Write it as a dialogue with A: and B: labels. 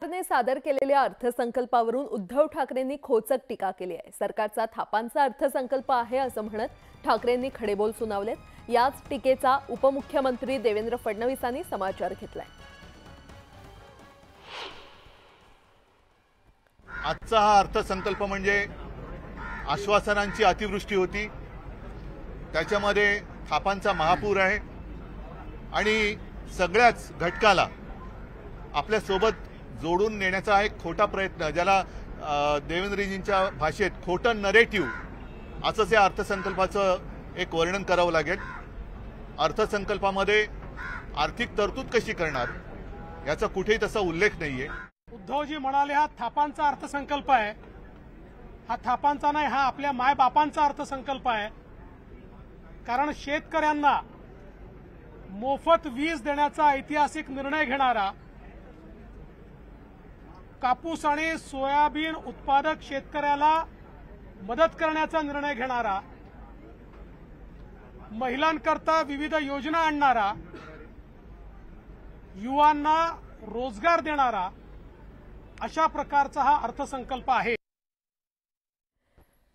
A: सरकारने सादर केलेल्या अर्थसंकल्पावरून उद्धव ठाकरेंनी खोचक टीका केली आहे। सरकारचा थापांचा अर्थसंकल्प आहे असं म्हणत ठाकरेंनी खडेबोल सुनावलेत। याच टीकेचा उपमुख्यमंत्री देवेंद्र फडणवीसांनी समाचार घेतलाय।
B: आजचा हा अर्थसंकल्प म्हणजे आश्वासनांची अतिवृष्टी होती, त्याच्यामध्ये थापांचा महापूर आहे आणि सगळ्याच घटकाला आपल्या सोबत जोडून नेण्याचा एक खोटा प्रयत्न, ज्याला देवेंद्रजींच्या भाषेत खोटं नरेटिव्ह असंच या अर्थसंकल्पाचं एक वर्णन करावं लागेल। अर्थसंकल्पामध्ये आर्थिक तरतूद कशी करणार याचा कुठेही तसा उल्लेख नाहीये।
C: उद्धवजी म्हणाले हा थापांचा अर्थसंकल्प आहे, हा थापांचा नाही, हा आपल्या मायबापांचा अर्थसंकल्प आहे। कारण शेतकऱ्यांना मोफत वीज देण्याचा ऐतिहासिक निर्णय घेणारा, कापूस आणि सोयाबीन उत्पादक शेतकऱ्याला मदत करण्याचा निर्णय घेणारा, महिलांकरता विविध योजना आणणारा, युवांना रोजगार देणारा अशा प्रकारचा हा अर्थसंकल्प आहे।